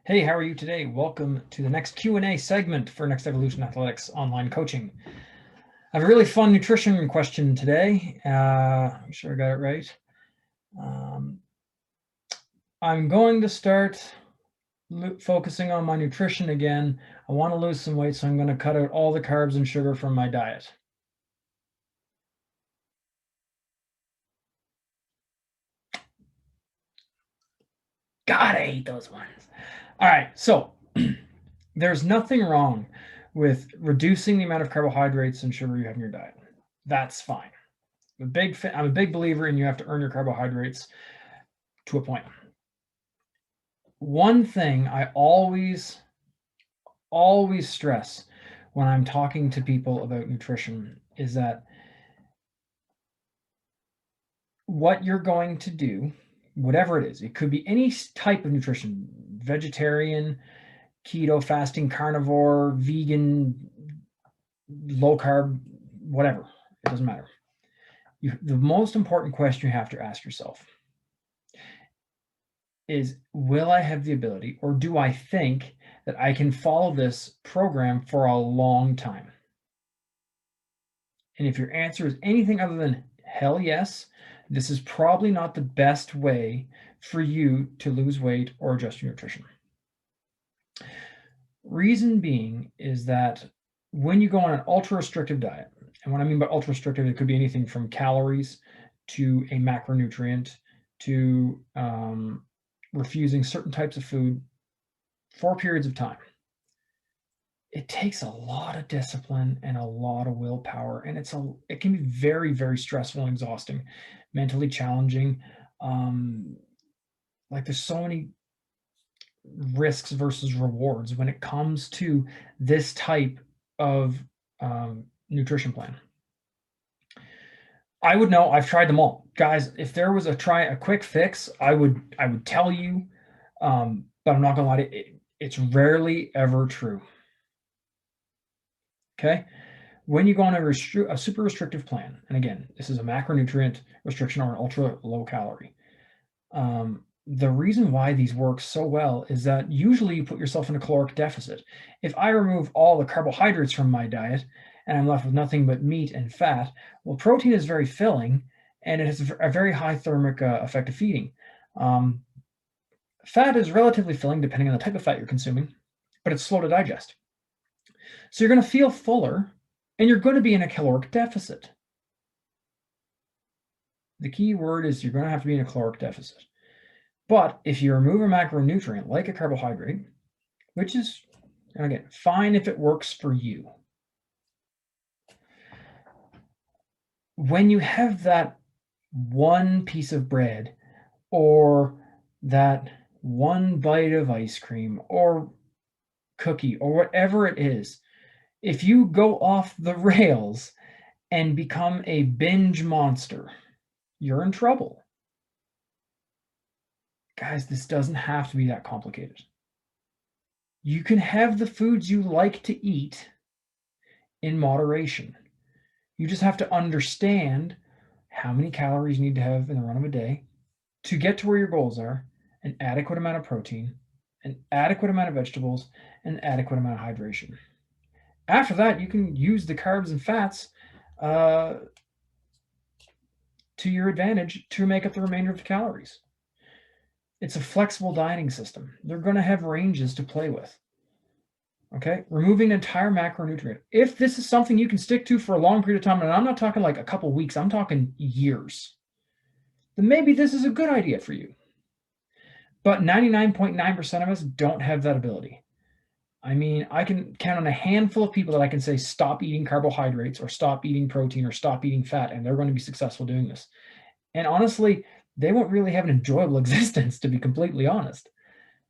Hey, how are you today? Welcome to the next Q&A segment for Next Evolution Athletics online coaching. I have a really fun nutrition question today. I'm sure I got it right. I'm going to start focusing on my nutrition again. I want to lose some weight, so I'm going to cut out all the carbs and sugar from my diet. God, I hate those ones. All right, so there's nothing wrong with reducing the amount of carbohydrates and sugar you have in your diet. That's fine. I'm a big believer in you have to earn your carbohydrates to a point. One thing I always stress when I'm talking to people about nutrition is that what you're going to do, whatever it is, it could be any type of nutrition, vegetarian, keto, fasting, carnivore, vegan, low carb, whatever, it doesn't matter. The most important question you have to ask yourself is, will I have the ability, or do I think that I can follow this program for a long time? And if your answer is anything other than hell yes, this is probably not the best way for you to lose weight or adjust your nutrition. Reason being is that when you go on an ultra restrictive diet, and what I mean by ultra restrictive, it could be anything from calories to a macronutrient to refusing certain types of food for periods of time. It takes a lot of discipline and a lot of willpower, and it can be very, very stressful and exhausting, mentally challenging. Like there's so many risks versus rewards when it comes to this type of nutrition plan. I would know. I've tried them all, guys. If there was a quick fix, I would tell you, but I'm not gonna lie to you, it's rarely ever true. Okay, when you go on a super restrictive plan, and again, this is a macronutrient restriction or an ultra low calorie. The reason why these work so well is that usually you put yourself in a caloric deficit. If I remove all the carbohydrates from my diet and I'm left with nothing but meat and fat, well, protein is very filling and it has a very high thermic effect of feeding. Fat is relatively filling depending on the type of fat you're consuming, but it's slow to digest. So you're going to feel fuller and you're going to be in a caloric deficit. The key word is you're going to have to be in a caloric deficit. But if you remove a macronutrient like a carbohydrate, which is, again, fine if it works for you. When you have that one piece of bread or that one bite of ice cream or cookie or whatever it is, if you go off the rails and become a binge monster, you're in trouble. Guys, this doesn't have to be that complicated. You can have the foods you like to eat in moderation. You just have to understand how many calories you need to have in the run of a day to get to where your goals are, an adequate amount of protein, an adequate amount of vegetables, and an adequate amount of hydration. After that, you can use the carbs and fats to your advantage to make up the remainder of the calories. It's a flexible dieting system. They're going to have ranges to play with. Okay, removing an entire macronutrient. If this is something you can stick to for a long period of time, and I'm not talking like a couple weeks, I'm talking years, then maybe this is a good idea for you. But 99.9% of us don't have that ability. I mean, I can count on a handful of people that I can say stop eating carbohydrates or stop eating protein or stop eating fat, and they're going to be successful doing this. And honestly, they won't really have an enjoyable existence, to be completely honest.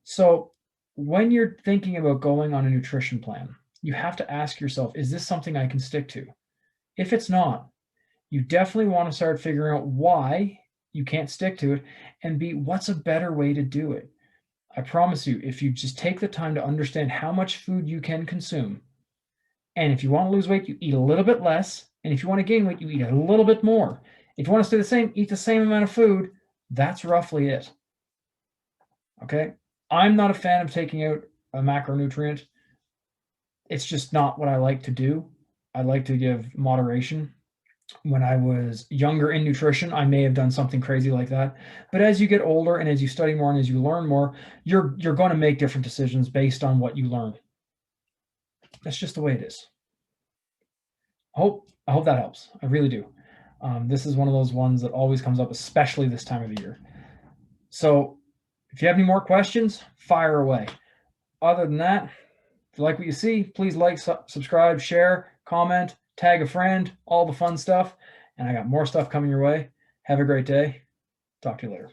So when you're thinking about going on a nutrition plan, you have to ask yourself, is this something I can stick to? If it's not, you definitely want to start figuring out why you can't stick to it, and B, what's a better way to do it? I promise you, if you just take the time to understand how much food you can consume, and if you want to lose weight, you eat a little bit less, and if you want to gain weight, you eat a little bit more. If you want to stay the same, eat the same amount of food. That's roughly it. Okay? I'm not a fan of taking out a macronutrient. It's just not what I like to do. I like to give moderation. When I was younger in nutrition, I may have done something crazy like that. But as you get older and as you study more and as you learn more, you're going to make different decisions based on what you learn. That's just the way it is. I hope that helps. I really do. This is one of those ones that always comes up, especially this time of the year. So if you have any more questions, fire away. Other than that, if you like what you see, please like, subscribe, share, comment, tag a friend, all the fun stuff. And I got more stuff coming your way. Have a great day. Talk to you later.